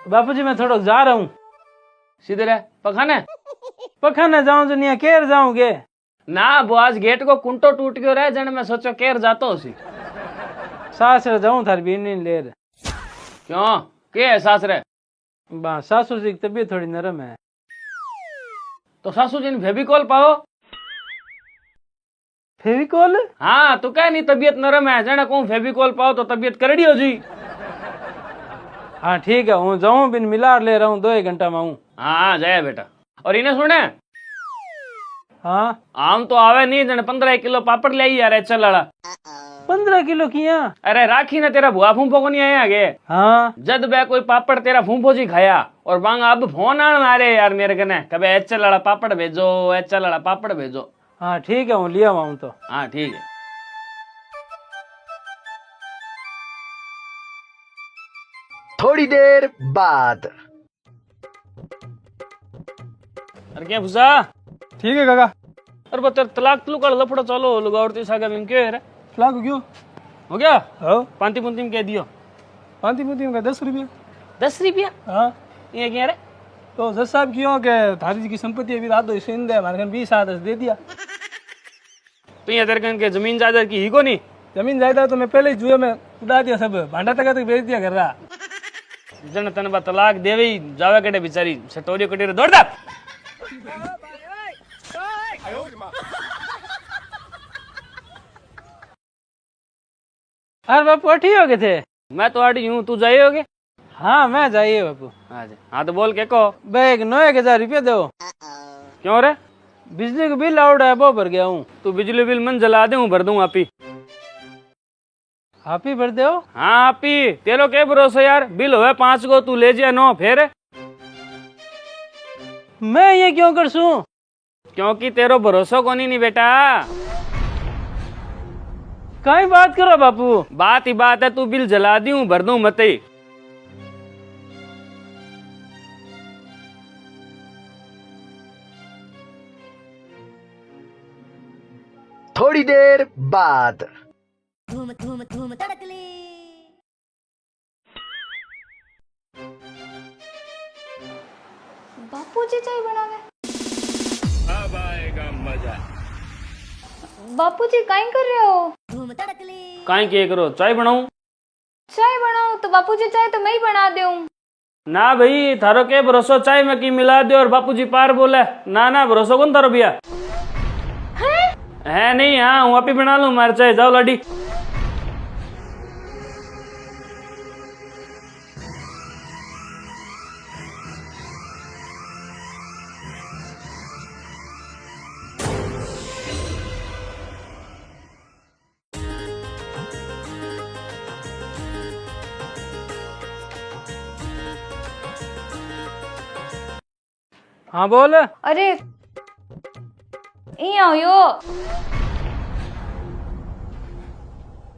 बापूजी मैं थोड़ा जा रहा हूँ। सीधे रह पखाने पखाने जाऊं जनिया केर जाऊंगे ना वो आज गेट को कुंटो टूट गयो रहे जने मैं सोचो केर जातो उसी सासरे जाऊं थार भी नहीं ले रे। क्यों के है सासरे बा सासू जी की तबीयत थोड़ी नरम है। तो सासू जी ने फेविकोल पाओ। फेविकोल? हाँ तू क्या नहीं तबीयत नरम है जने कहूं फेविकोल पाओ तो तबीयत करड़ी हो जी। हाँ ठीक है हूँ जाऊं बिन मिलार ले रहा हूँ 2 घंटा में हूँ। हाँ जाए बेटा और इन्हें सुने हाँ आम तो आवे नहीं जने 15 किलो पापड़ ले आई यार चल लड़ा 15 किलो किया? अरे राखी ने तेरा भुआ फूफो को नहीं आया आगे। हाँ जद बे कोई पापड़ तेरा फूफो जी खाया और बांग अब फोन आने आ रहे यार मेरे कने कबे एचल लड़ा पापड़ भेजो एचल लड़ा पापड़ भेजो। हाँ ठीक है हूँ लिया हूँ तो। हाँ ठीक है। थोड़ी देर बाद। अरे क्या फुसा ठीक है काका। अरे बता तलाक तलुक का लफड़ा चलो लगावती सागा में क्यों है रे तलाक क्यों हो गया? हो पांती पुंती में कह दियो पांती पुंती का 10 रुपया। 10 रुपया? हाँ ये क्या रे तो जज साहब क्यों के थारी जी की संपत्ति अभी रात दो दे हमारे 20 आदत दे दिया। तो ये तेरे कन के जमीन जायदाद की ही को नहीं जमीन जायदाद तो मैं पहले ही जुए में उड़ा दिया सब भांडा तक बेच दिया कर रहा। जन तन बा तलाक देवे ही जावे कटे बेचारी सटोरी कटेरे दौड़ दा। अरे बापू अठी हो गए थे? मैं तो आड़ी हूँ तू जाए होगे? हाँ मैं जाइए बापू। हाँ तो बोल के को बैग 9,000 रुपया दो। क्यों रे बिजली का बिल आउट है वो भर गया हूँ। तू बिजली बिल मन जला दे भर दूं आपी। आप ही भर दो? हाँ आपी तेरो के भरोसा यार बिल होवे 5 गो तू ले जा 9 फिर मैं ये क्यों कर सूं? क्योंकि तेरो भरोसा कोनी नहीं बेटा। कहीं बात करो बापू। बात ही बात है तू बिल जला दी भर दूं मत ही। थोड़ी देर बाद। धूम धूम धूम तड़कली। बापूजी चाय बनावे। अब आएगा मजा। बापूजी काई कर रहे हो? धूम तड़कली। काई के करो चाय बनाऊं? चाय बनाओ तो बापूजी चाय तो मैं ही बना दूं। ना भाई थारो के भरोसा चाय में की मिला दे और बापूजी पार बोले ना ना भरोसा कौन थारो भैया है नहीं। हाँ हूँ आप ही बना लू मार चाय जाओ लाडी। हाँ बोल। अरे यहाँ यो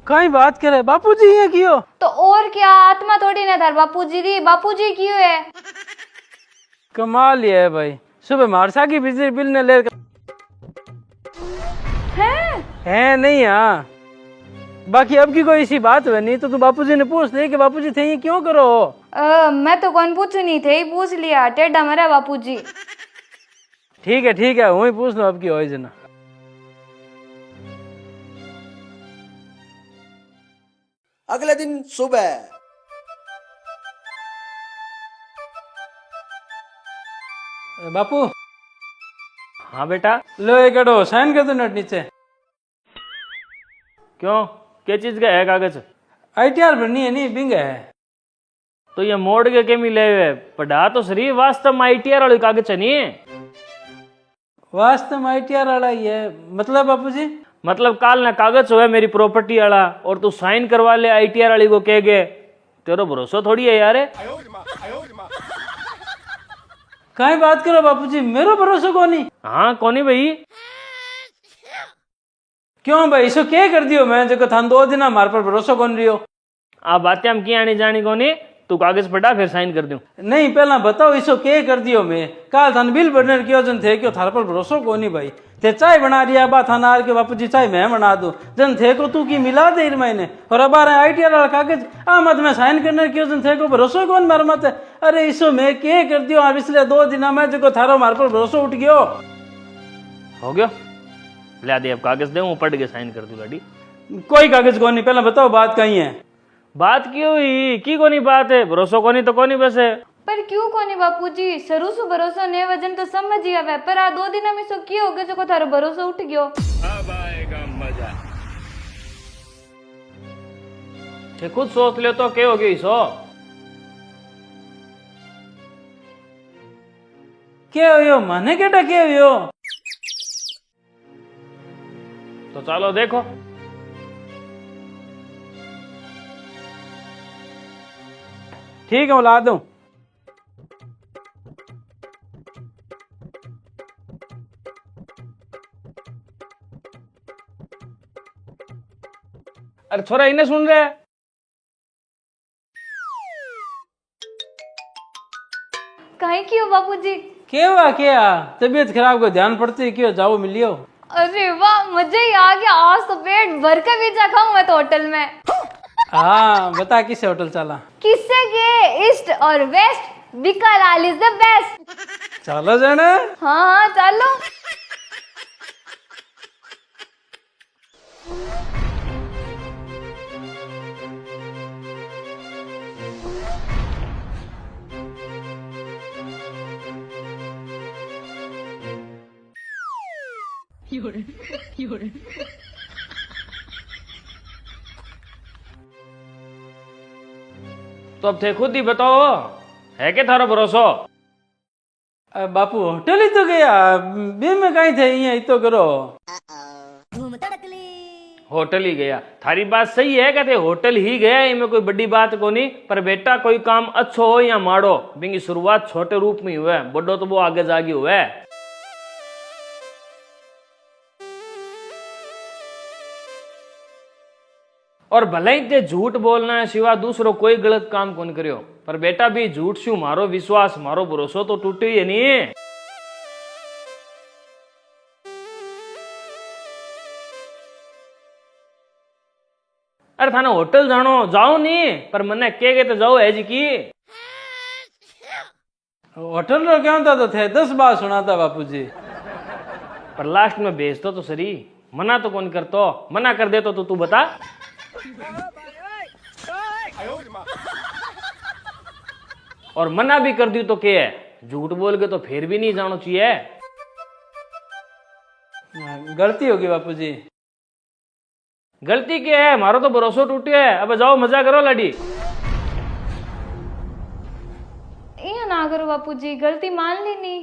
कहीं बात करे बापूजी ये क्यों? तो और क्या आत्मा थोड़ी ना थार बापूजी री बापूजी क्यों है? कमाल ये है भाई। सुबह मारसा की बिजली बिल ने ले है नहीं। हाँ बाकी अब की कोई ऐसी बात है नहीं तो तू बापूजी ने पूछ ले कि बापूजी थे ये क्यों करो। मैं तो कौन पूछू नहीं थे ही पूछ लिया टेढ़ा मरा बापूजी। ठीक है वही पूछ लो अब की हो जना। अगले दिन सुबह। बापू हाँ बेटा लो एक कड़ो साइन कर दो नट नीचे। क्यों क्या चीज का है कागज? ITR भरनी है नहीं बिंग है। तो ये मोड़ के मिले हुए पढ़ा तो सही वास्तव में ITR वाली कागज नहीं है। वास्तव में ITR वाला ही है मतलब बापूजी? मतलब काल ना कागज हुआ मेरी प्रॉपर्टी वाला और तू साइन करवा ले ITR वाली को कह गए तेरा भरोसा थोड़ी है यार। कहीं बात करो बापूजी मेरो भरोसा को नहीं। हाँ कौनी भाई? क्यों भाई इसको क्या कर दियो मैं जो थान 2 दिन हमारे पर भरोसा कौन रही हो। आप बातें हम की आनी जानी कोनी तू कागज पढ़ा फिर साइन कर दूं। नहीं पहला बताओ इसो के कर दियो मैं काल थान बिल भरने कियो जन थे क्यों थार पर भरोसो को नहीं भाई थे चाय बना रिया बा थाना आर के बापू जी चाय मैं बना दूं जन थे को तू की मिला दे मैंने और अब आईटीआर वाला कागज मत मैं साइन करने कियो जन थे को भरोसो कौन मार मत अरे इसो मैं के कर दियो अब इसलिए 2 दिन में जो थारो मार पर भरोसो उठ गयो हो गया ले दे अब कागज दे, पढ़ के साइन कर दूं गाड़ी। कोई कागज को नहीं पहला बताओ बात कहीं है बात क्यों हुई की कोनी बात है, भरोसो कोनी तो कोनी बस है। पर क्यों कोनी बापूजी शुरू से भरोसा ने वजन तो समझ ही आवे पर आ 2 दिन में सो की हो गयो जो थारो भरोसा उठ गयो। अब आएगा मजा। ये खुद सोच ले तो के हो गई सो क्या हो माने केटा के हो तो चलो देखो। ठीक है मैं ला दूं अरे छोरा इन्हें सुन रहे है? कहीं क्यों बापूजी? क्या हुआ क्या तबीयत खराब को ध्यान पड़ती क्यों जाओ मिलियो। अरे वाह मजा ही आ गया आज तो पेट भर के पिज्जा खाऊं मैं तो होटल में। हाँ बता किस होटल चला किससे के ईस्ट और वेस्ट बिकालाल इज द बेस्ट। चलो जाना हाँ चलो। तो अब थे खुद ही बताओ है क्या थारो भरोसो। बापू होटल ही तो गया बे में कहीं थे ये तो करो होटल ही गया थारी बात सही है कहते होटल ही गया इनमें कोई बड़ी बात को नहीं पर बेटा कोई काम अच्छो हो या माड़ो बिंगी शुरुआत छोटे रूप में हुआ है बड़ो तो वो आगे जागी हुआ है। और भले ही ते झूठ बोलना है सिवा दूसरो कोई गलत काम कौन करियो पर बेटा भी झूठ शू मारो विश्वास मारो भरोसो तो टूटे ही नहीं। अरे थाने होटल जानो जाओ नहीं पर मने के गए तो जाओ है जी की होटल रो क्या था तो थे 10 बार सुना था बापू जी पर लास्ट में भेज तो सरी मना तो कौन करतो मना कर दे तो तू बता। और मना भी कर दी तो क्या है झूठ बोल के तो फिर भी नहीं जानो चाहिए। गलती होगी बापू जी गलती क्या है मारो तो भरोसा टूटे है अब जाओ मजा करो लड़ी। ये ना करो बापूजी गलती मान ली नहीं।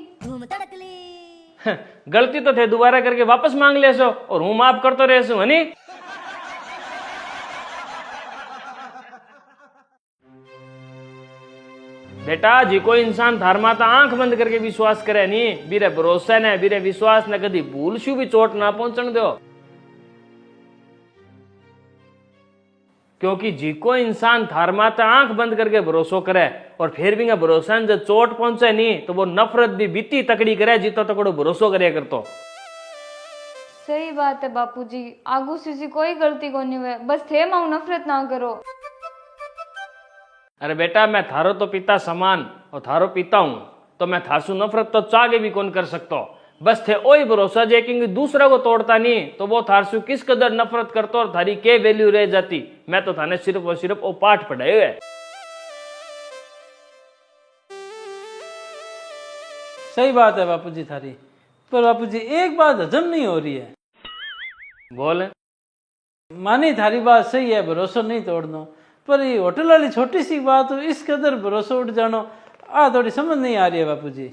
गलती तो थे दोबारा करके वापस मांग ले सो और हूं माफ करतो रहे सो हनी। बेटा जी कोई इंसान थार माता आंख बंद करके विश्वास करे नहीं बीरे भरोसा ने बीरे विश्वास ने कदी भूल शू भी चोट ना पहुंचने दो क्योंकि जी कोई इंसान थार माता आंख बंद करके भरोसा करे और फिर भी भरोसा जब चोट पहुंचे नहीं तो वो नफरत भी बीती तकड़ी करे जीतो तकड़ो भरोसा करे करतो। सही बात है बापूजी आगू सीसी कोई गलती को नहीं हुए बस थे माऊ नफरत ना करो। अरे बेटा मैं थारो तो पिता समान और थारो पिता हूं तो मैं थारसू नफरत तो चागे भी कौन कर सकता बस थे ओही भरोसा जे कि दूसरा को तोड़ता नहीं तो वो थारसू किस कदर नफरत करतो और थारी के वैल्यू रह जाती। मैं तो थाने सिर्फ और सिर्फ वो पाठ पढ़ाए हुए। सही बात है बापू जी थारी पर बापू जी एक बात हजम नहीं हो रही है। बोल मानी थारी बात सही है भरोसा नहीं तोड़ना पर ये होटल वाली छोटी सी बात हो इस कदर भरोसा उठ जानो थोड़ी समझ नहीं आ रही है बापू जी।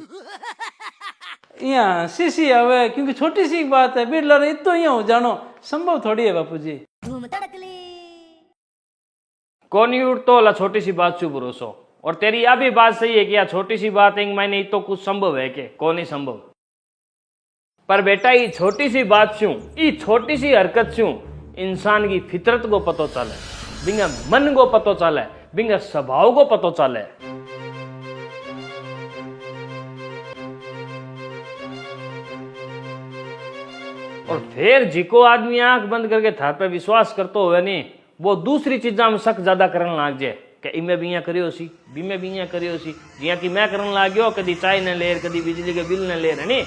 यहाँ सीसी आवे क्योंकि छोटी सी बात है बिरला इतो यहाँ हो जानो संभव थोड़ी है बापू जी। कौन ही उठतो ला छोटी सी बात छू भरोसो और तेरी यह भी बात सही है कि यह छोटी सी बात है मैंने तो कुछ संभव है कि कौन ही संभव पर बेटा ये छोटी सी बात छू ये छोटी सी हरकत छू इंसान की फितरत को पतो चले बिंगा मन को पतो चले बिंगे स्वभाव को पतो चले। और फिर जिको आदमी आंख बंद करके थार पे विश्वास करतो हुए नहीं, वो दूसरी चीजा में शक ज्यादा करने लाग जाए कि इमे भी यहाँ करियो सी, बीमे भी यहाँ करियो सी, जिया कि मैं करने लाग गयो, कदी चाय न लेर, कदी बिजली के बिल न लेर, है नी।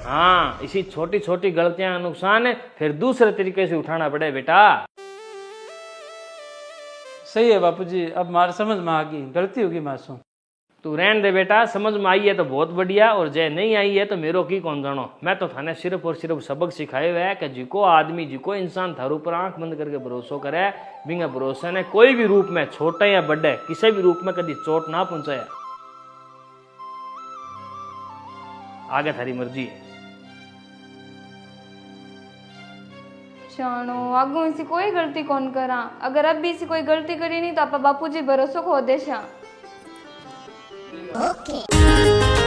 हाँ, इसी छोटी छोटी गलतियां का नुकसान है फिर दूसरे तरीके से उठाना पड़े बेटा। सही है बापूजी, अब मार समझ में आ गई, गलती होगी मासूम। तू रहन दे बेटा, समझ में आई है तो बहुत बढ़िया, और जे नहीं आई है तो मेरो की कौन जानो। मैं तो थाने सिर्फ और सिर्फ सबक सिखाए हुए है कि जिको आदमी, जिको इंसान थारू ऊपर आंख बंद करके भरोसा करे, बिना भरोसा ने कोई भी रूप में, छोटे या बड़े, किसी भी रूप में कभी चोट ना पहुंचाए। आगे थारी मर्जी है। शानो आगू इसी कोई गलती कौन करा, अगर अब भी इसी कोई गलती करी नहीं तो आप बापूजी भरोसो खो देशा। Okay.